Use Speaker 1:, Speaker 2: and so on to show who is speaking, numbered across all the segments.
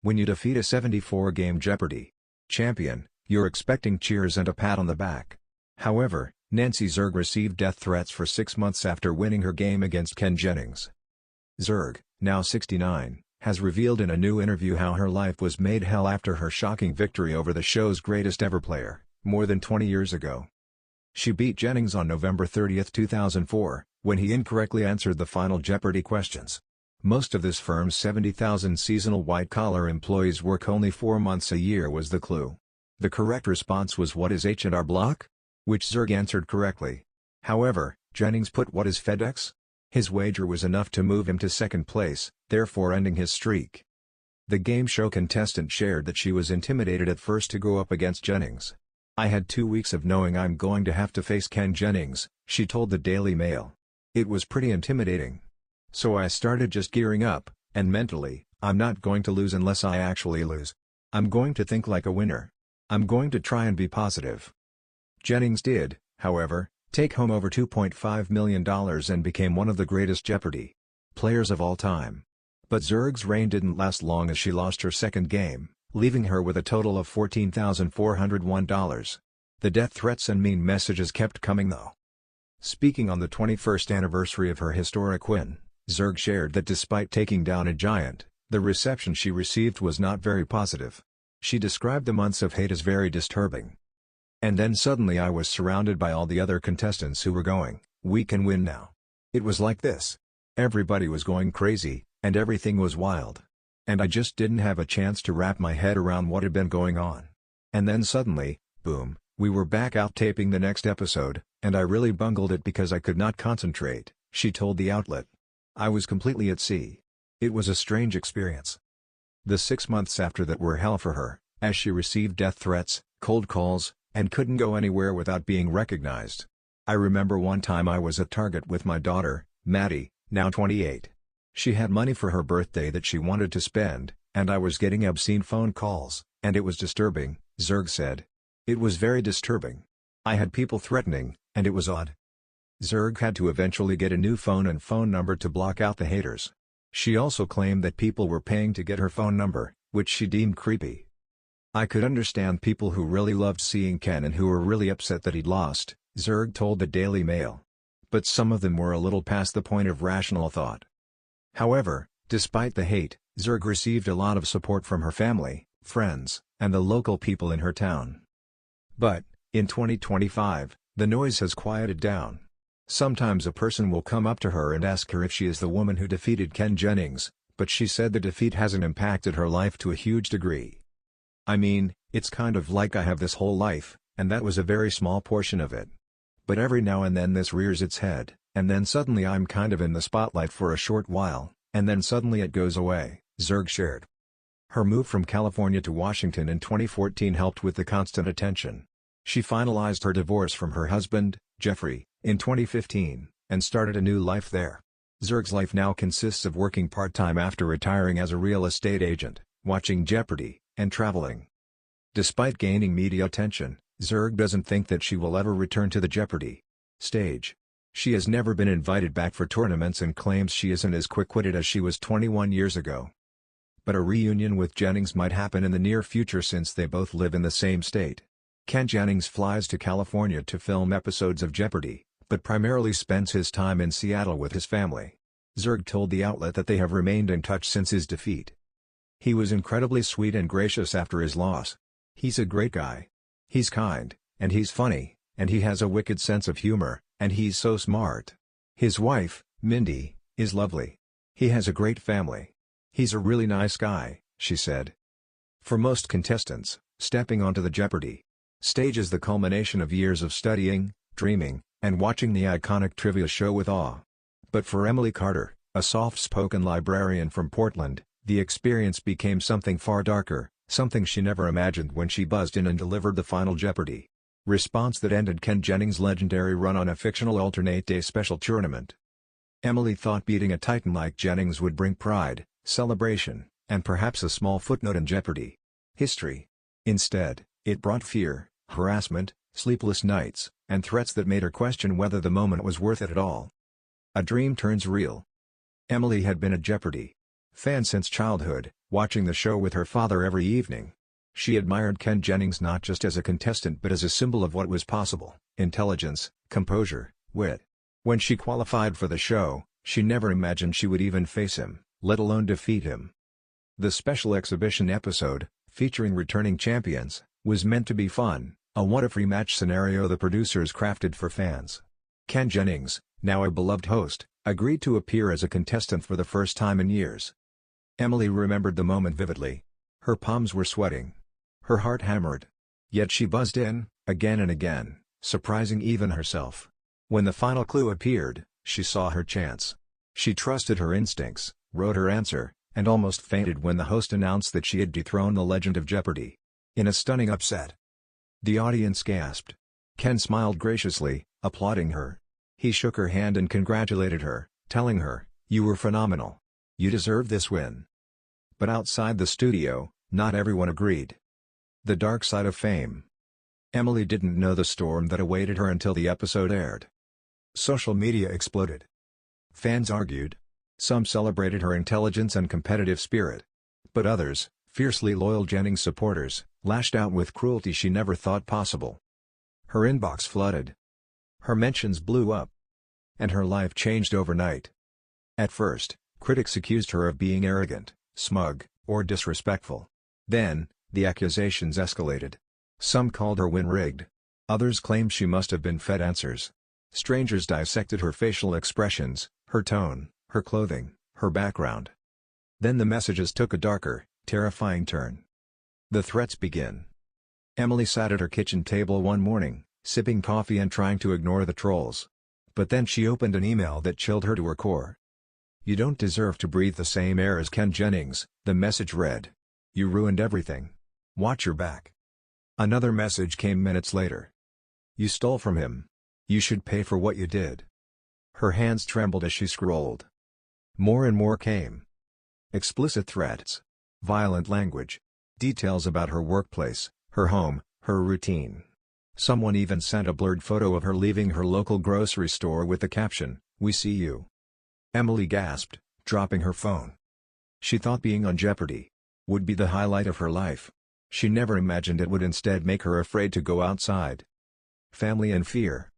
Speaker 1: When you defeat a 74-game Jeopardy! Champion, you're expecting cheers and a pat on the back. However, Nancy Zerg received death threats for 6 months after winning her game against Ken Jennings. Zerg, now 69, has revealed in a new interview how her life was made hell after her shocking victory over the show's greatest ever player, more than 20 years ago. She beat Jennings on November 30, 2004, when he incorrectly answered the final Jeopardy questions. Most of this firm's 70,000 seasonal white-collar employees work only 4 months a year was the clue. The correct response was "What is H&R Block?" which Zerg answered correctly. However, Jennings put "What is FedEx?" His wager was enough to move him to second place, therefore ending his streak. The game show contestant shared that she was intimidated at first to go up against Jennings. "I had 2 weeks of knowing I'm going to have to face Ken Jennings," she told the Daily Mail. "It was pretty intimidating. So I started just gearing up, and mentally, I'm not going to lose unless I actually lose. I'm going to think like a winner. I'm going to try and be positive." Jennings did, however, take home over $2.5 million and became one of the greatest Jeopardy! Players of all time. But Zerg's reign didn't last long as she lost her second game, leaving her with a total of $14,401. The death threats and mean messages kept coming though. Speaking on the 21st anniversary of her historic win, Zerg shared that despite taking down a giant, the reception she received was not very positive. She described the months of hate as very disturbing. "And then suddenly I was surrounded by all the other contestants who were going, 'We can win now.' It was like this. Everybody was going crazy, and everything was wild. And I just didn't have a chance to wrap my head around what had been going on. And then suddenly, boom, we were back out taping the next episode, and I really bungled it because I could not concentrate," she told the outlet. "I was completely at sea. It was a strange experience." The 6 months after that were hell for her, as she received death threats, cold calls, and couldn't go anywhere without being recognized. "I remember one time I was at Target with my daughter, Maddie, now 28. She had money for her birthday that she wanted to spend, and I was getting obscene phone calls, and it was disturbing," Zerg said. "It was very disturbing. I had people threatening, and it was odd." Zerg had to eventually get a new phone and phone number to block out the haters. She also claimed that people were paying to get her phone number, which she deemed creepy. "I could understand people who really loved seeing Ken and who were really upset that he'd lost," Zerg told the Daily Mail. "But some of them were a little past the point of rational thought." However, despite the hate, Zerg received a lot of support from her family, friends, and the local people in her town. But, in 2025, the noise has quieted down. Sometimes a person will come up to her and ask her if she is the woman who defeated Ken Jennings, but she said the defeat hasn't impacted her life to a huge degree. "I mean, it's kind of like I have this whole life, and that was a very small portion of it. But every now and then this rears its head, and then suddenly I'm kind of in the spotlight for a short while, and then suddenly it goes away," Zerg shared. Her move from California to Washington in 2014 helped with the constant attention. She finalized her divorce from her husband, Jeffrey, in 2015, and started a new life there. Zerg's life now consists of working part-time after retiring as a real estate agent, watching Jeopardy! And traveling. Despite gaining media attention, Zerg doesn't think that she will ever return to the Jeopardy! Stage. She has never been invited back for tournaments and claims she isn't as quick-witted as she was 21 years ago. But a reunion with Jennings might happen in the near future since they both live in the same state. Ken Jennings flies to California to film episodes of Jeopardy! But primarily spends his time in Seattle with his family. Zerg told the outlet that they have remained in touch since his defeat. "He was incredibly sweet and gracious after his loss. He's a great guy. He's kind, and he's funny, and he has a wicked sense of humor, and he's so smart. His wife, Mindy, is lovely. He has a great family. He's a really nice guy," she said. For most contestants, stepping onto the Jeopardy! Stage is the culmination of years of studying, dreaming, and watching the iconic trivia show with awe. But for Emily Carter, a soft-spoken librarian from Portland, the experience became something far darker, something she never imagined when she buzzed in and delivered the final Jeopardy! Response that ended Ken Jennings' legendary run on a fictional alternate-day special tournament. Emily thought beating a titan like Jennings would bring pride, celebration, and perhaps a small footnote in Jeopardy! History. Instead, it brought fear, harassment, sleepless nights, and threats that made her question whether the moment was worth it at all. A dream turns real. Emily had been a Jeopardy! Fan since childhood, watching the show with her father every evening. She admired Ken Jennings not just as a contestant but as a symbol of what was possible: intelligence, composure, wit. When she qualified for the show, she never imagined she would even face him, let alone defeat him. The special exhibition episode, featuring returning champions, was meant to be fun, a what-if rematch scenario the producers crafted for fans. Ken Jennings, now a beloved host, agreed to appear as a contestant for the first time in years. Emily remembered the moment vividly. Her palms were sweating. Her heart hammered. Yet she buzzed in, again and again, surprising even herself. When the final clue appeared, she saw her chance. She trusted her instincts, wrote her answer, and almost fainted when the host announced that she had dethroned the legend of Jeopardy! In a stunning upset. The audience gasped. Ken smiled graciously, applauding her. He shook her hand and congratulated her, telling her, "You were phenomenal. You deserve this win." But outside the studio, not everyone agreed. The dark side of fame. Emily didn't know the storm that awaited her until the episode aired. Social media exploded. Fans argued. Some celebrated her intelligence and competitive spirit. But others, fiercely loyal Jennings supporters, lashed out with cruelty she never thought possible. Her inbox flooded. Her mentions blew up. And her life changed overnight. At first, critics accused her of being arrogant, smug, or disrespectful. Then, the accusations escalated. Some called her win rigged. Others claimed she must have been fed answers. Strangers dissected her facial expressions, her tone, her clothing, her background. Then the messages took a darker, terrifying turn. The threats began. Emily sat at her kitchen table one morning, sipping coffee and trying to ignore the trolls. But then she opened an email that chilled her to her core. "You don't deserve to breathe the same air as Ken Jennings," the message read. "You ruined everything. Watch your back." Another message came minutes later. "You stole from him. You should pay for what you did." Her hands trembled as she scrolled. More and more came. Explicit threats. Violent language. Details about her workplace, her home, her routine. Someone even sent a blurred photo of her leaving her local grocery store with the caption, "We see you." Emily gasped, dropping her phone. She thought being on Jeopardy! Would be the highlight of her life. She never imagined it would instead make her afraid to go outside. Family in fear.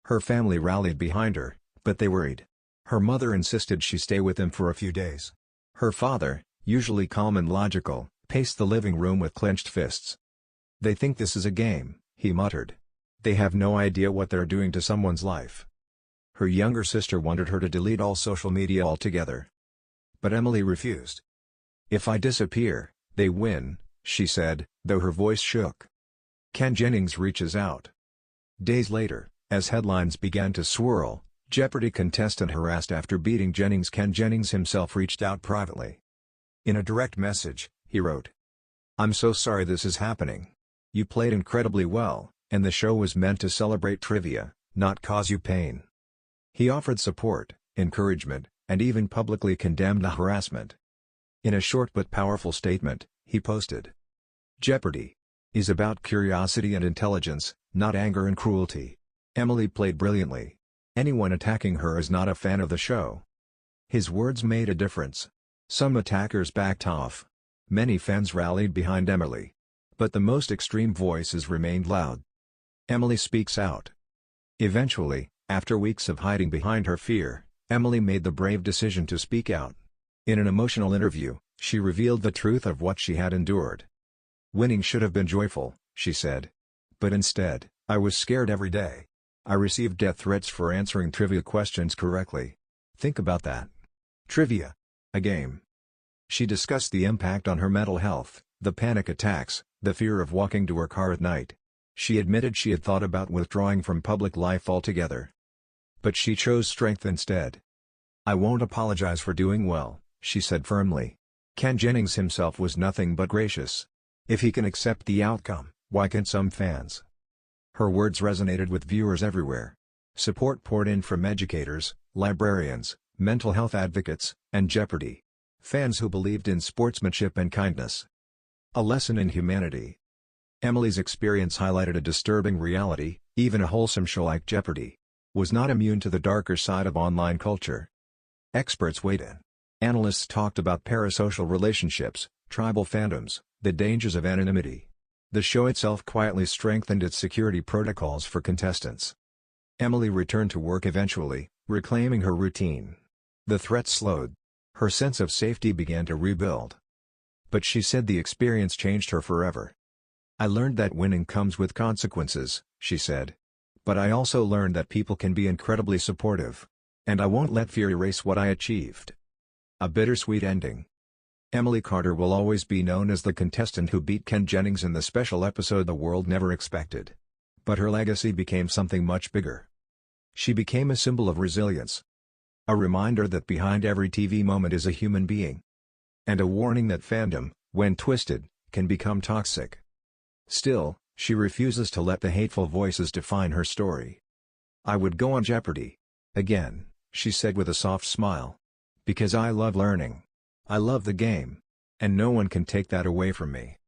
Speaker 1: Her family rallied behind her, but they worried. Her mother insisted she stay with them for a few days. Her father, usually calm and logical, paced the living room with clenched fists. "They think this is a game," he muttered. "They have no idea what they're doing to someone's life." Her younger sister wanted her to delete all social media altogether. But Emily refused. "If I disappear, they win," she said, though her voice shook. Ken Jennings reaches out. Days later, as headlines began to swirl, Jeopardy! Contestant harassed after beating Jennings. Ken Jennings himself reached out privately. In a direct message, he wrote, "I'm so sorry this is happening. You played incredibly well, and the show was meant to celebrate trivia, not cause you pain." He offered support, encouragement, and even publicly condemned the harassment. In a short but powerful statement, he posted, "Jeopardy! Is about curiosity and intelligence, not anger and cruelty. Emily played brilliantly. Anyone attacking her is not a fan of the show." His words made a difference. Some attackers backed off. Many fans rallied behind Emily. But the most extreme voices remained loud. Emily speaks out. Eventually, after weeks of hiding behind her fear, Emily made the brave decision to speak out. In an emotional interview, she revealed the truth of what she had endured. "Winning should have been joyful," she said. "But instead, I was scared every day. I received death threats for answering trivia questions correctly. Think about that. Trivia. A game." She discussed the impact on her mental health, the panic attacks, the fear of walking to her car at night. She admitted she had thought about withdrawing from public life altogether. But she chose strength instead. "I won't apologize for doing well," she said firmly. Ken Jennings himself was nothing but gracious. If he can accept the outcome, why can't some fans? Her words resonated with viewers everywhere. Support poured in from educators, librarians, mental health advocates, and Jeopardy! Fans who believed in sportsmanship and kindness. A lesson in humanity. Emily's experience highlighted a disturbing reality: even a wholesome show like Jeopardy! Was not immune to the darker side of online culture. Experts weighed in. Analysts talked about parasocial relationships, tribal fandoms, the dangers of anonymity. The show itself quietly strengthened its security protocols for contestants. Emily returned to work eventually, reclaiming her routine. The threat slowed. Her sense of safety began to rebuild. But she said the experience changed her forever. "I learned that winning comes with consequences," she said. "But I also learned that people can be incredibly supportive. And I won't let fear erase what I achieved." A bittersweet ending. Emily Carter will always be known as the contestant who beat Ken Jennings in the special episode The World Never Expected. But her legacy became something much bigger. She became a symbol of resilience. A reminder that behind every TV moment is a human being. And a warning that fandom, when twisted, can become toxic. Still, she refuses to let the hateful voices define her story. "I would go on Jeopardy! Again," she said with a soft smile. "Because I love learning. I love the game. And no one can take that away from me."